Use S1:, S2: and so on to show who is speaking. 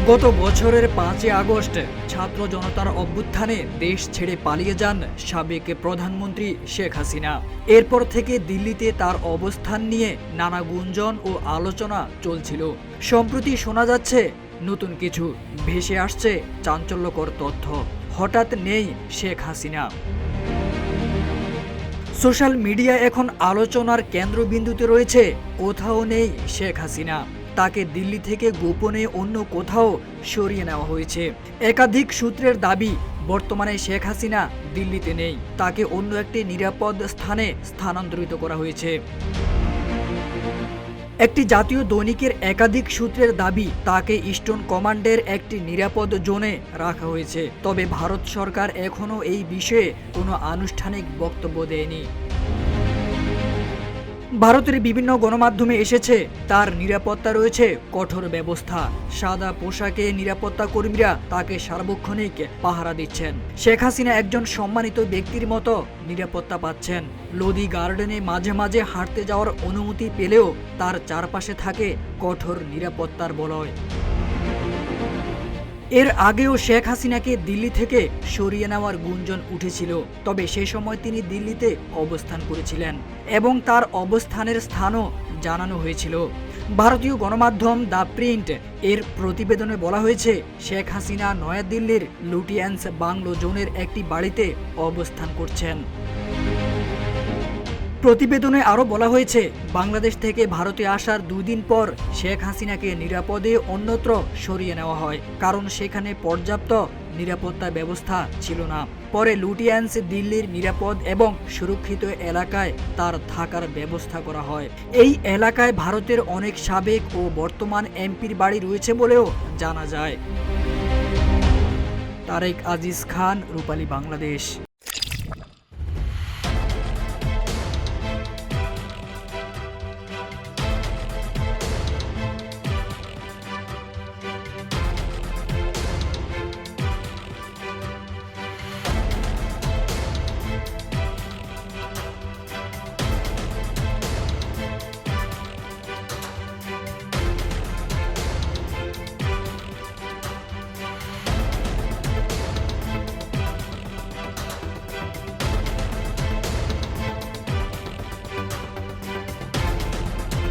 S1: গত বছরের 5ই আগস্ট ছাত্র জনতার অভ্যুত্থানে দেশ ছেড়ে পালিয়ে যান সাবেক প্রধানমন্ত্রী শেখ হাসিনা। এরপর থেকে দিল্লিতে তার অবস্থান নিয়ে নানা গুঞ্জন ও আলোচনা চলছিল। সম্প্রতি শোনা যাচ্ছে নতুন কিছু, ভেসে আসছে চাঞ্চল্যকর তথ্য। হঠাৎ নেই শেখ হাসিনা। সোশ্যাল মিডিয়া এখন আলোচনার কেন্দ্রবিন্দুতে রয়েছে। কোথাও নেই শেখ হাসিনা। তাকে দিল্লি থেকে গোপনে অন্য কোথাও সরিয়ে নেওয়া হয়েছে। একাধিক সূত্রের দাবি, বর্তমানে শেখ হাসিনা দিল্লিতে নেই, তাকে অন্য একটি নিরাপদ স্থানে স্থানান্তরিত করা হয়েছে। একটি জাতীয় দৈনিকের একাধিক সূত্রের দাবি, তাকে ইস্টার্ন কমান্ডের একটি নিরাপদ জোনে রাখা হয়েছে। তবে ভারত সরকার এখনও এই বিষয়ে কোনো আনুষ্ঠানিক বক্তব্য দেয়নি। ভারতের বিভিন্ন গণমাধ্যমে এসেছে, তার নিরাপত্তা রয়েছে কঠোর ব্যবস্থা। সাদা পোশাকে নিরাপত্তা কর্মীরা তাকে সার্বক্ষণিক পাহারা দিচ্ছেন। শেখ হাসিনা একজন সম্মানিত ব্যক্তির মতো নিরাপত্তা পাচ্ছেন। লোদি গার্ডেনে মাঝে মাঝে হাঁটতে যাওয়ার অনুমতি পেলেও তার চারপাশে থাকে কঠোর নিরাপত্তার বলয়। এর আগেও শেখ হাসিনাকে দিল্লি থেকে সরিয়ে নেওয়ার গুঞ্জন উঠেছিল। তবে সে সময় তিনি দিল্লিতে অবস্থান করেছিলেন এবং তার অবস্থানের স্থানও জানানো হয়েছিল। ভারতীয় গণমাধ্যম দ্য প্রিন্ট এর প্রতিবেদনে বলা হয়েছে, শেখ হাসিনা নয়াদিল্লির লুটিয়ান্স বাংলো জোনের একটি বাড়িতে অবস্থান করছেন। প্রতিবেদনে আরও বলা হয়েছে, বাংলাদেশ থেকে ভারতে আসার 2 দিন পর শেখ হাসিনাকে নিরাপদে অন্যত্র সরিয়ে নেওয়া হয়, কারণ সেখানে পর্যাপ্ত নিরাপত্তা ব্যবস্থা ছিল না। পরে লুটিয়ান্স দিল্লির নিরাপদ এবং সুরক্ষিত এলাকায় তার থাকার ব্যবস্থা করা হয়। এই এলাকায় ভারতের অনেক সাবেক ও বর্তমান এমপির বাড়ি রয়েছে বলেও জানা যায়। তারেক আজিজ খান, রূপালী বাংলাদেশ।